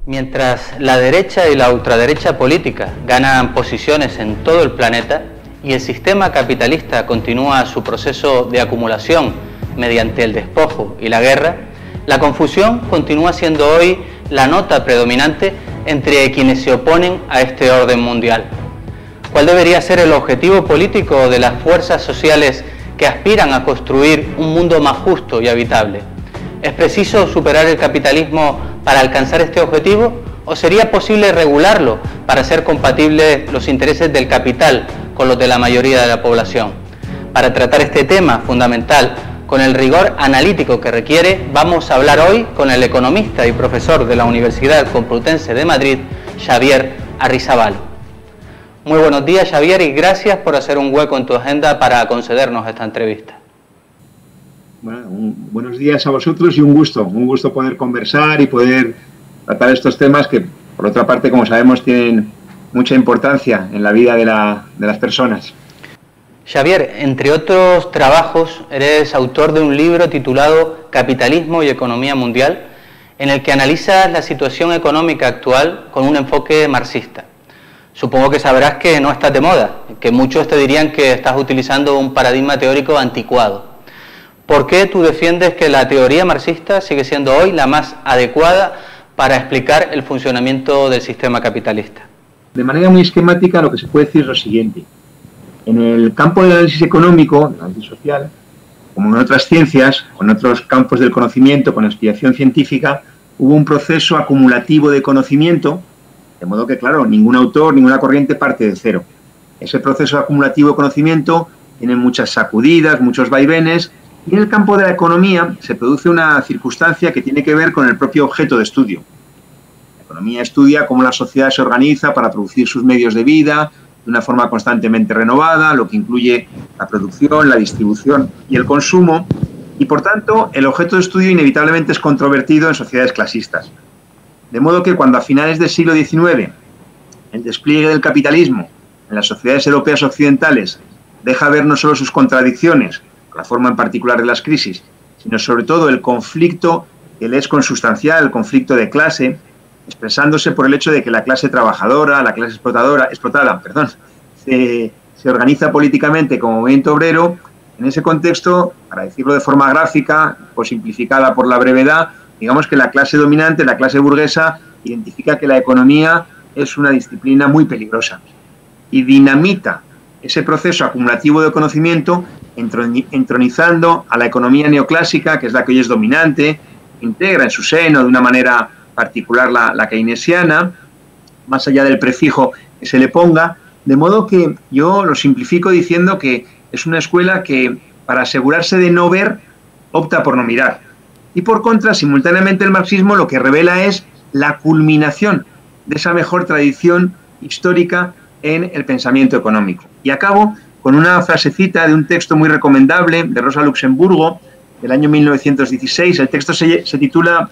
Mientras la derecha y la ultraderecha política ganan posiciones en todo el planeta y el sistema capitalista continúa su proceso de acumulación mediante el despojo y la guerra, la confusión continúa siendo hoy la nota predominante entre quienes se oponen a este orden mundial. ¿Cuál debería ser el objetivo político de las fuerzas sociales que aspiran a construir un mundo más justo y habitable? ¿Es preciso superar el capitalismo para alcanzar este objetivo o sería posible regularlo para hacer compatibles los intereses del capital con los de la mayoría de la población? Para tratar este tema fundamental con el rigor analítico que requiere, vamos a hablar hoy con el economista y profesor de la Universidad Complutense de Madrid, Xavier Arrizabal. Muy buenos días, Xavier, y gracias por hacer un hueco en tu agenda para concedernos esta entrevista. Bueno, buenos días a vosotros y un gusto poder conversar y poder tratar estos temas que, por otra parte, como sabemos, tienen mucha importancia en la vida de las personas. Xavier, entre otros trabajos, eres autor de un libro titulado Capitalismo y Economía Mundial, en el que analizas la situación económica actual con un enfoque marxista. Supongo que sabrás que no estás de moda, que muchos te dirían que estás utilizando un paradigma teórico anticuado. ¿Por qué tú defiendes que la teoría marxista sigue siendo hoy la más adecuada para explicar el funcionamiento del sistema capitalista? De manera muy esquemática, lo que se puede decir es lo siguiente. En el campo del análisis económico, del análisis social, como en otras ciencias, o en otros campos del conocimiento, con la explicación científica, hubo un proceso acumulativo de conocimiento, de modo que, claro, ningún autor, ninguna corriente parte de cero. Ese proceso acumulativo de conocimiento tiene muchas sacudidas, muchos vaivenes, y en el campo de la economía se produce una circunstancia que tiene que ver con el propio objeto de estudio. La economía estudia cómo la sociedad se organiza para producir sus medios de vida de una forma constantemente renovada, lo que incluye la producción, la distribución y el consumo, y por tanto el objeto de estudio inevitablemente es controvertido en sociedades clasistas. De modo que cuando a finales del siglo XIX el despliegue del capitalismo en las sociedades europeas occidentales deja ver no solo sus contradicciones, la forma en particular de las crisis, sino sobre todo el conflicto que le es consustancial, el conflicto de clase, expresándose por el hecho de que la clase trabajadora, la clase explotada, se organiza políticamente como movimiento obrero. En ese contexto, para decirlo de forma gráfica o simplificada por la brevedad, digamos que la clase dominante, la clase burguesa, identifica que la economía es una disciplina muy peligrosa y dinamita ese proceso acumulativo de conocimiento entronizando a la economía neoclásica, que es la que hoy es dominante, integra en su seno de una manera particular la keynesiana, más allá del prefijo que se le ponga, de modo que yo lo simplifico diciendo que es una escuela que, para asegurarse de no ver, opta por no mirar. Y por contra, simultáneamente el marxismo lo que revela es la culminación de esa mejor tradición histórica en el pensamiento económico. Y acabo con una frasecita de un texto muy recomendable de Rosa Luxemburgo, del año 1916. El texto se titula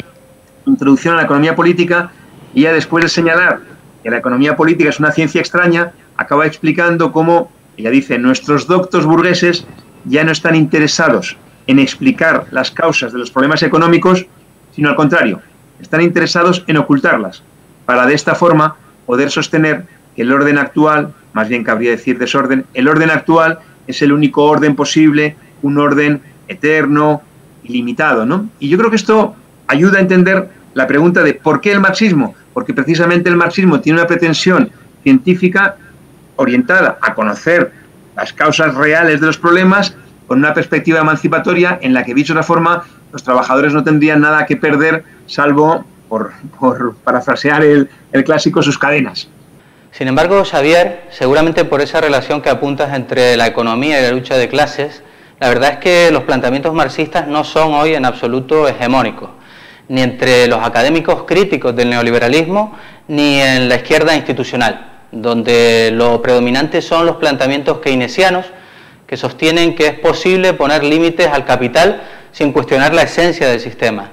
Introducción a la economía política, y ella, después de señalar que la economía política es una ciencia extraña, acaba explicando cómo, ella dice, nuestros doctos burgueses ya no están interesados en explicar las causas de los problemas económicos, sino al contrario, están interesados en ocultarlas, para de esta forma poder sostener que el orden actual, más bien cabría decir desorden, el orden actual es el único orden posible, un orden eterno, ilimitado, ¿no? Y yo creo que esto ayuda a entender la pregunta de ¿por qué el marxismo? Porque precisamente el marxismo tiene una pretensión científica orientada a conocer las causas reales de los problemas con una perspectiva emancipatoria en la que, dicho de otra forma, los trabajadores no tendrían nada que perder, salvo, por parafrasear el clásico, sus cadenas. Sin embargo, Xavier, seguramente por esa relación que apuntas entre la economía y la lucha de clases, la verdad es que los planteamientos marxistas no son hoy en absoluto hegemónicos, ni entre los académicos críticos del neoliberalismo, ni en la izquierda institucional, donde lo predominante son los planteamientos keynesianos, que sostienen que es posible poner límites al capital sin cuestionar la esencia del sistema.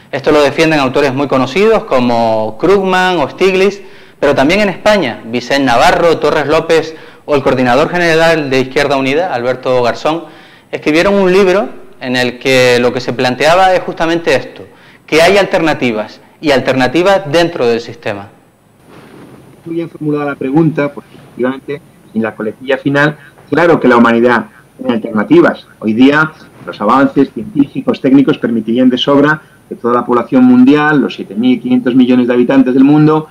Esto lo defienden autores muy conocidos como Krugman o Stiglitz, pero también en España, Vicente Navarro, Torres López o el coordinador general de Izquierda Unida, Alberto Garzón, escribieron un libro en el que lo que se planteaba es justamente esto, que hay alternativas y alternativas dentro del sistema. Muy bien formulada la pregunta, porque efectivamente en la coletilla final, claro que la humanidad tiene alternativas. Hoy día los avances científicos, técnicos permitirían de sobra que toda la población mundial, los 7.500 millones de habitantes del mundo,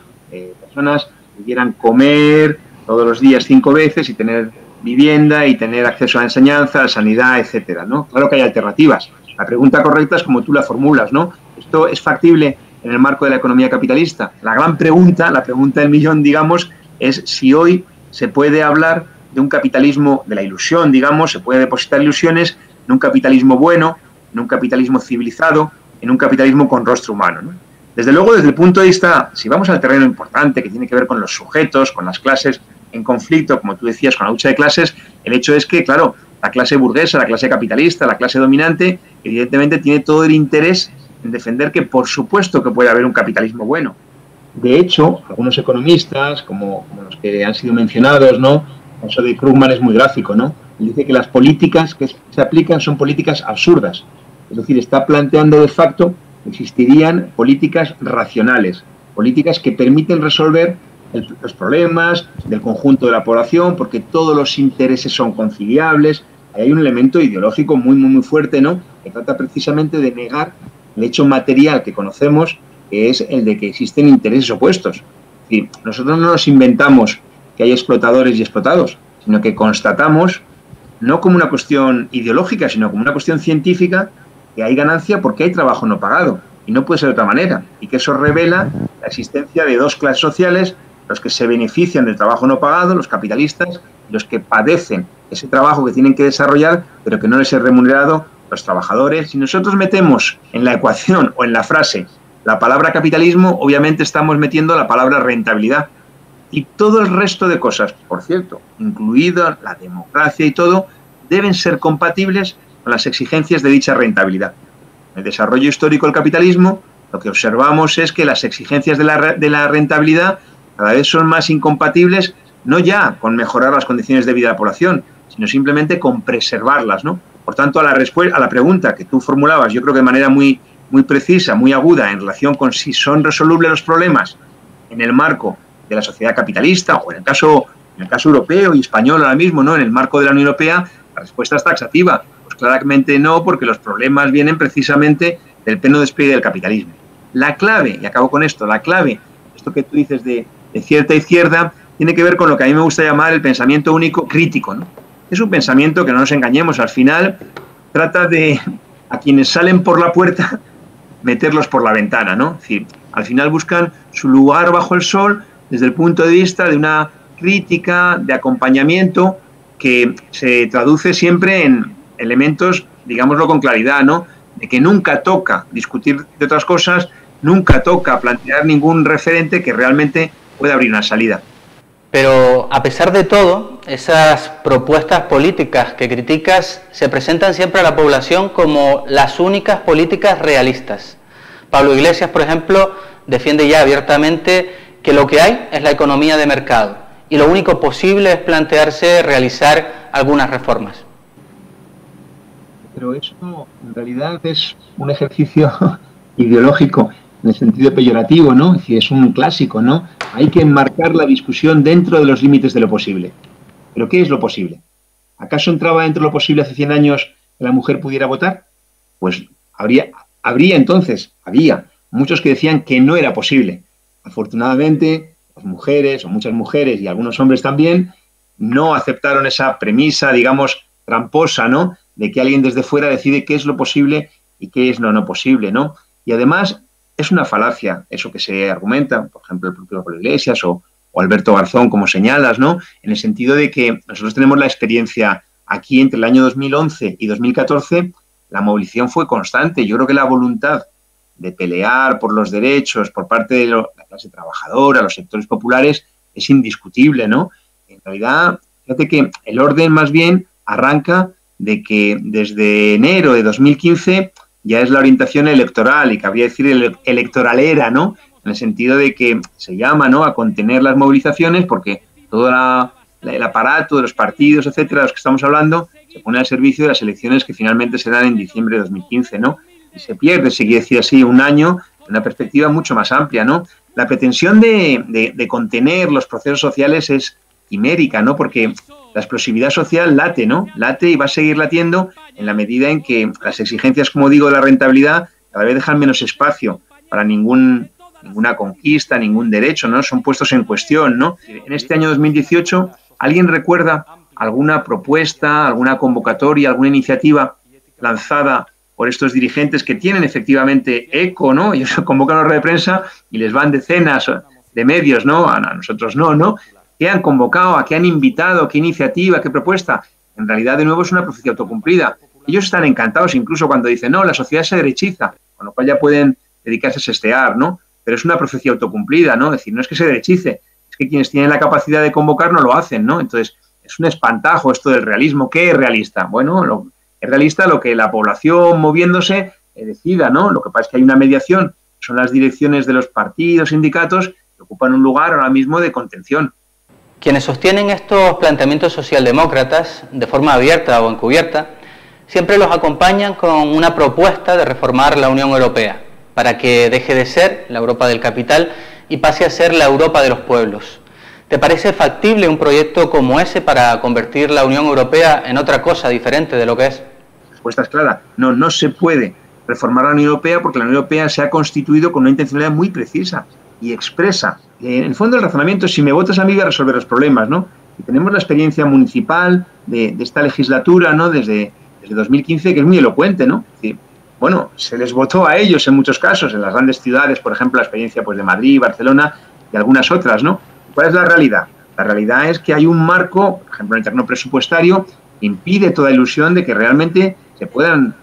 personas pudieran comer todos los días 5 veces y tener vivienda y tener acceso a la enseñanza, a la sanidad, etcétera, ¿no? Claro que hay alternativas. La pregunta correcta es como tú la formulas, ¿no? ¿Esto es factible en el marco de la economía capitalista? La gran pregunta, la pregunta del millón, digamos, es si hoy se puede hablar de un capitalismo de la ilusión, digamos, se puede depositar ilusiones en un capitalismo bueno, en un capitalismo civilizado, en un capitalismo con rostro humano, ¿no? Desde luego, desde el punto de vista, si vamos al terreno importante que tiene que ver con los sujetos, con las clases en conflicto, como tú decías, con la lucha de clases, el hecho es que, claro, la clase burguesa, la clase capitalista, la clase dominante, evidentemente tiene todo el interés en defender que, por supuesto, que puede haber un capitalismo bueno. De hecho, algunos economistas, como los que han sido mencionados, ¿no? El caso de Krugman es muy gráfico, ¿no? Él dice que las políticas que se aplican son políticas absurdas. Es decir, está planteando de facto que existirían políticas racionales, políticas que permiten resolver los problemas del conjunto de la población, porque todos los intereses son conciliables. Ahí hay un elemento ideológico muy fuerte, ¿no? Que trata precisamente de negar el hecho material que conocemos, que es el de que existen intereses opuestos. Es decir, nosotros no nos inventamos que hay explotadores y explotados, sino que constatamos, no como una cuestión ideológica, sino como una cuestión científica, que hay ganancia porque hay trabajo no pagado, y no puede ser de otra manera, y que eso revela la existencia de dos clases sociales, los que se benefician del trabajo no pagado, los capitalistas, y los que padecen ese trabajo que tienen que desarrollar, pero que no les es remunerado, los trabajadores. Si nosotros metemos en la ecuación o en la frase la palabra capitalismo, obviamente estamos metiendo la palabra rentabilidad. Y todo el resto de cosas, por cierto, incluida la democracia y todo, deben ser compatibles con las exigencias de dicha rentabilidad. En el desarrollo histórico del capitalismo, lo que observamos es que las exigencias de la rentabilidad cada vez son más incompatibles, no ya con mejorar las condiciones de vida de la población, sino simplemente con preservarlas, ¿no? Por tanto, a la pregunta que tú formulabas, yo creo que de manera muy precisa, muy aguda, en relación con si son resolubles los problemas en el marco de la sociedad capitalista o en el caso europeo y español ahora mismo, ¿no? En el marco de la Unión Europea, la respuesta es taxativa. Pues claramente no, porque los problemas vienen precisamente del pleno despliegue del capitalismo. La clave, y acabo con esto, la clave, esto que tú dices de cierta izquierda, tiene que ver con lo que a mí me gusta llamar el pensamiento único crítico, ¿no? Es un pensamiento que, no nos engañemos, al final trata de a quienes salen por la puerta meterlos por la ventana, ¿no? Es decir, al final buscan su lugar bajo el sol desde el punto de vista de una crítica, de acompañamiento, que se traduce siempre en elementos, digámoslo con claridad, ¿no? De que nunca toca discutir de otras cosas, nunca toca plantear ningún referente que realmente pueda abrir una salida. Pero a pesar de todo, esas propuestas políticas que criticas se presentan siempre a la población como las únicas políticas realistas. Pablo Iglesias, por ejemplo, defiende ya abiertamente que lo que hay es la economía de mercado y lo único posible es plantearse realizar algunas reformas. Pero eso en realidad es un ejercicio ideológico en el sentido peyorativo, ¿no? Es decir, es un clásico, ¿no? Hay que enmarcar la discusión dentro de los límites de lo posible. ¿Pero qué es lo posible? ¿Acaso entraba dentro de lo posible hace 100 años que la mujer pudiera votar? Pues había muchos que decían que no era posible. Afortunadamente, las mujeres, o muchas mujeres y algunos hombres también, no aceptaron esa premisa, digamos, tramposa, ¿no?, de que alguien desde fuera decide qué es lo posible y qué es lo no posible, ¿no? Y además es una falacia eso que se argumenta, por ejemplo, el propio Pablo Iglesias o Alberto Garzón, como señalas, ¿no?, en el sentido de que nosotros tenemos la experiencia aquí entre el año 2011 y 2014, la movilización fue constante. Yo creo que la voluntad de pelear por los derechos por parte de la clase trabajadora, los sectores populares, es indiscutible, ¿no? En realidad, fíjate que el orden más bien arranca de que desde enero de 2015 ya es la orientación electoral, y cabría decir electoralera, ¿no?, en el sentido de que se llama, ¿no?, a contener las movilizaciones porque todo el aparato de los partidos, etcétera, de los que estamos hablando, se pone al servicio de las elecciones que finalmente se dan en diciembre de 2015, ¿no? Y se pierde, se quiere decir así, un año una perspectiva mucho más amplia, ¿no? La pretensión de contener los procesos sociales es quimérica, ¿no? Porque la explosividad social late, ¿no? Late y va a seguir latiendo en la medida en que las exigencias, como digo, de la rentabilidad cada vez dejan menos espacio para ninguna conquista, ningún derecho, ¿no? Son puestos en cuestión, ¿no? En este año 2018, ¿alguien recuerda alguna propuesta, alguna convocatoria, alguna iniciativa lanzada por estos dirigentes que tienen efectivamente eco, ¿no? Ellos convocan a la rueda de prensa y les van decenas de medios, ¿no? A nosotros no. ¿Qué han convocado? ¿A qué han invitado? ¿Qué iniciativa? ¿Qué propuesta? En realidad, de nuevo, es una profecía autocumplida. Ellos están encantados incluso cuando dicen, no, la sociedad se derechiza, con lo cual ya pueden dedicarse a sestear, ¿no? Pero es una profecía autocumplida, ¿no? Es decir, no es que se derechice, es que quienes tienen la capacidad de convocar no lo hacen, ¿no? Entonces, es un espantajo esto del realismo. ¿Qué es realista? Bueno, es realista lo que la población moviéndose decida, ¿no? Lo que pasa es que hay una mediación, son las direcciones de los partidos, sindicatos, que ocupan un lugar ahora mismo de contención. Quienes sostienen estos planteamientos socialdemócratas, de forma abierta o encubierta, siempre los acompañan con una propuesta de reformar la Unión Europea, para que deje de ser la Europa del capital y pase a ser la Europa de los pueblos. ¿Te parece factible un proyecto como ese para convertir la Unión Europea en otra cosa diferente de lo que es? La respuesta es clara. No se puede reformar la Unión Europea porque la Unión Europea se ha constituido con una intencionalidad muy precisa y expresa. En el fondo, el razonamiento es: si me votas a mí, voy a resolver los problemas, ¿no? Y tenemos la experiencia municipal de esta legislatura, ¿no? Desde 2015, que es muy elocuente, ¿no? Es decir, bueno, se les votó a ellos en muchos casos, en las grandes ciudades, por ejemplo, la experiencia pues, de Madrid, Barcelona y algunas otras, ¿no? ¿Cuál es la realidad? La realidad es que hay un marco, por ejemplo, en el terreno presupuestario, que impide toda ilusión de que realmente se puedan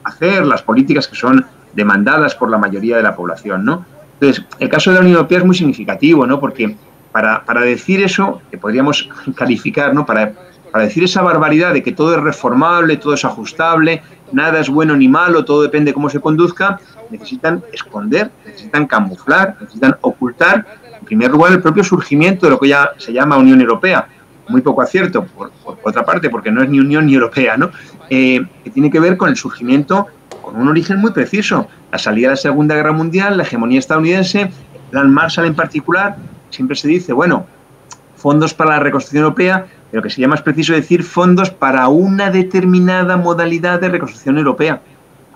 hacer las políticas que son demandadas por la mayoría de la población, ¿no? Entonces, el caso de la Unión Europea es muy significativo, ¿no? Porque para decir eso, que podríamos calificar, ¿no? Para decir esa barbaridad de que todo es reformable, todo es ajustable, nada es bueno ni malo, todo depende de cómo se conduzca, necesitan esconder, necesitan camuflar, necesitan ocultar, en primer lugar, el propio surgimiento de lo que ya se llama Unión Europea. Muy poco acierto, por otra parte, porque no es ni Unión ni Europea, ¿no? Que tiene que ver con el surgimiento con un origen muy preciso. La salida de la Segunda Guerra Mundial, la hegemonía estadounidense, el Plan Marshall en particular. Siempre se dice, bueno, fondos para la reconstrucción europea, pero que sería más preciso decir fondos para una determinada modalidad de reconstrucción europea,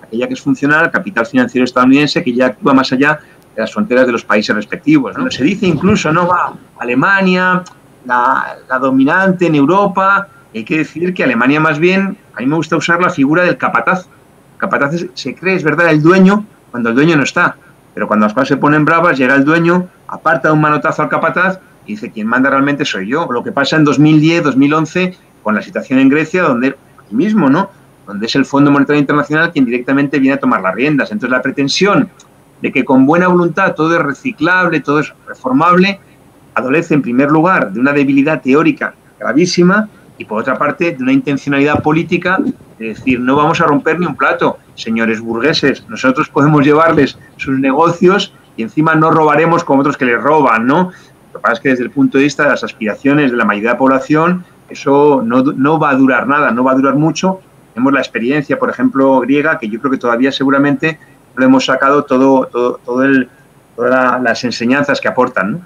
aquella que es funcional al capital financiero estadounidense, que ya actúa más allá de las fronteras de los países respectivos, ¿no? Se dice incluso, no va, Alemania, la dominante en Europa. Hay que decir que Alemania, más bien, a mí me gusta usar la figura del capataz. El capataz se cree, es verdad, el dueño cuando el dueño no está, pero cuando las cosas se ponen bravas, llega el dueño, aparta un manotazo al capataz y dice: quien manda realmente soy yo. Lo que pasa en 2010, 2011, con la situación en Grecia, donde mismo, ¿no? Donde es el Fondo Monetario Internacional quien directamente viene a tomar las riendas. Entonces, la pretensión de que con buena voluntad todo es reciclable, todo es reformable, adolece en primer lugar de una debilidad teórica gravísima y por otra parte de una intencionalidad política de decir: no vamos a romper ni un plato, señores burgueses, nosotros podemos llevarles sus negocios y encima no robaremos como otros que les roban, ¿no? Lo que pasa es que desde el punto de vista de las aspiraciones de la mayoría de la población, eso no va a durar nada, no va a durar mucho. Tenemos la experiencia, por ejemplo, griega, que yo creo que todavía seguramente no hemos sacado todas las enseñanzas que aportan, ¿no?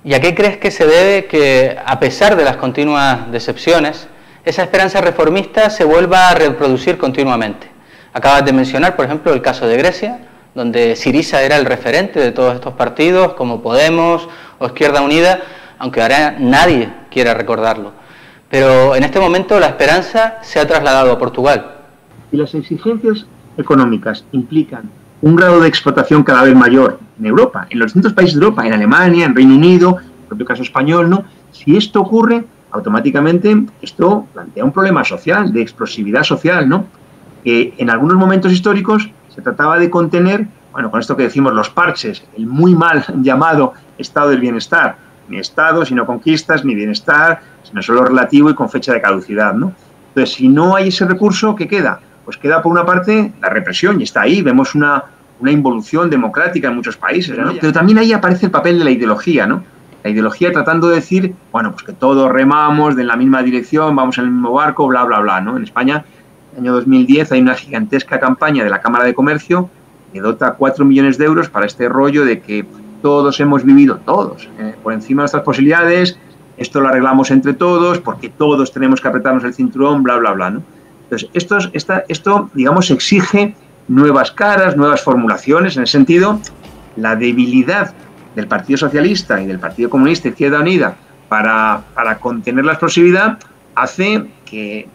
¿Y a qué crees que se debe que, a pesar de las continuas decepciones, esa esperanza reformista se vuelva a reproducir continuamente? Acabas de mencionar, por ejemplo, el caso de Grecia, donde Syriza era el referente de todos estos partidos, como Podemos o Izquierda Unida, aunque ahora nadie quiera recordarlo. Pero en este momento la esperanza se ha trasladado a Portugal. Y las exigencias económicas implican un grado de explotación cada vez mayor en Europa, en los distintos países de Europa, en Alemania, en Reino Unido, en el propio caso español, ¿no? Si esto ocurre, automáticamente esto plantea un problema social, de explosividad social, ¿no? Que en algunos momentos históricos se trataba de contener, bueno, con esto que decimos los parches, el muy mal llamado estado del bienestar. Ni estado, sino conquistas, ni bienestar, sino solo relativo y con fecha de caducidad, ¿no? Entonces, si no hay ese recurso, ¿qué queda? Pues queda, por una parte, la represión, y está ahí, vemos una involución democrática en muchos países, ¿no? Pero también ahí aparece el papel de la ideología, ¿no? La ideología tratando de decir, bueno, pues que todos remamos de la misma dirección, vamos en el mismo barco, bla, bla, bla, ¿no? En España, en el año 2010, hay una gigantesca campaña de la Cámara de Comercio que dota 4 millones de euros para este rollo de que todos hemos vivido, todos, por encima de nuestras posibilidades, esto lo arreglamos entre todos, porque todos tenemos que apretarnos el cinturón, bla, bla, bla, ¿no? Entonces, esto, digamos, exige nuevas caras, nuevas formulaciones. En ese sentido, la debilidad del Partido Socialista y del Partido Comunista Izquierda Unida para contener la explosividad hace que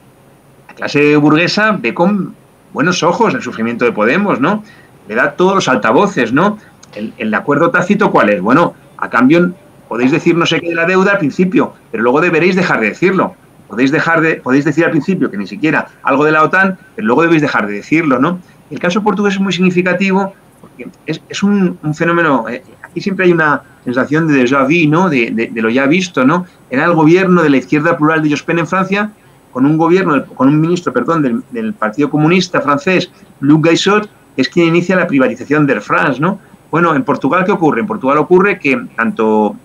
la clase burguesa ve con buenos ojos el sufrimiento de Podemos, ¿no? Le da todos los altavoces, ¿no? El acuerdo tácito, ¿cuál es? Bueno, a cambio podéis decir no sé qué de la deuda al principio, pero luego deberéis dejar de decirlo. Podéis decir al principio que ni siquiera algo de la OTAN, pero luego debéis dejar de decirlo, ¿no? El caso portugués es muy significativo porque es un fenómeno. Aquí siempre hay una sensación de déjà vu, ¿no? De lo ya visto, ¿no? Era el gobierno de la izquierda plural de Jospin en Francia, con un ministro del Partido Comunista francés, Luc Gaissot, que es quien inicia la privatización de Air France, ¿no? Bueno, en Portugal, ¿qué ocurre? En Portugal ocurre que tanto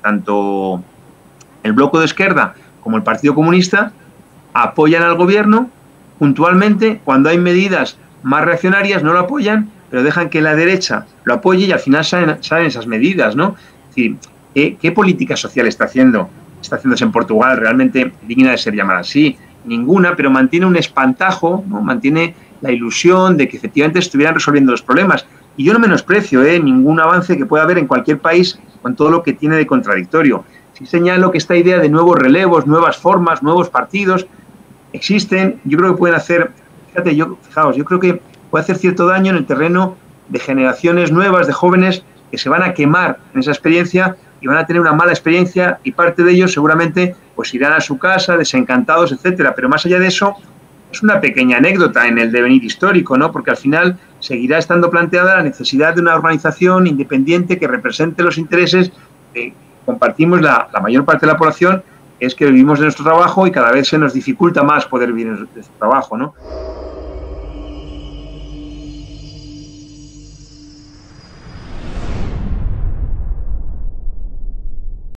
el Bloco de Esquerda como el Partido Comunista apoyan al gobierno puntualmente. Cuando hay medidas más reaccionarias no lo apoyan, pero dejan que la derecha lo apoye y al final salen esas medidas, ¿no? Es decir, ¿qué política social está haciéndose en Portugal realmente digna de ser llamada así? Ninguna, pero mantiene un espantajo, ¿no? Mantiene la ilusión de que efectivamente estuvieran resolviendo los problemas. Y yo no menosprecio ningún avance que pueda haber en cualquier país con todo lo que tiene de contradictorio. Sí señalo que esta idea de nuevos relevos, nuevas formas, nuevos partidos existen. Yo creo que pueden hacer, fijaos, yo creo que puede hacer cierto daño en el terreno de generaciones nuevas, de jóvenes que se van a quemar en esa experiencia y van a tener una mala experiencia, y parte de ellos seguramente pues irán a su casa desencantados, etcétera. Pero más allá de eso, es una pequeña anécdota en el devenir histórico, ¿no? Porque al final seguirá estando planteada la necesidad de una organización independiente que represente los intereses que compartimos la mayor parte de la población, es que vivimos de nuestro trabajo y cada vez se nos dificulta más poder vivir de nuestro trabajo, ¿no?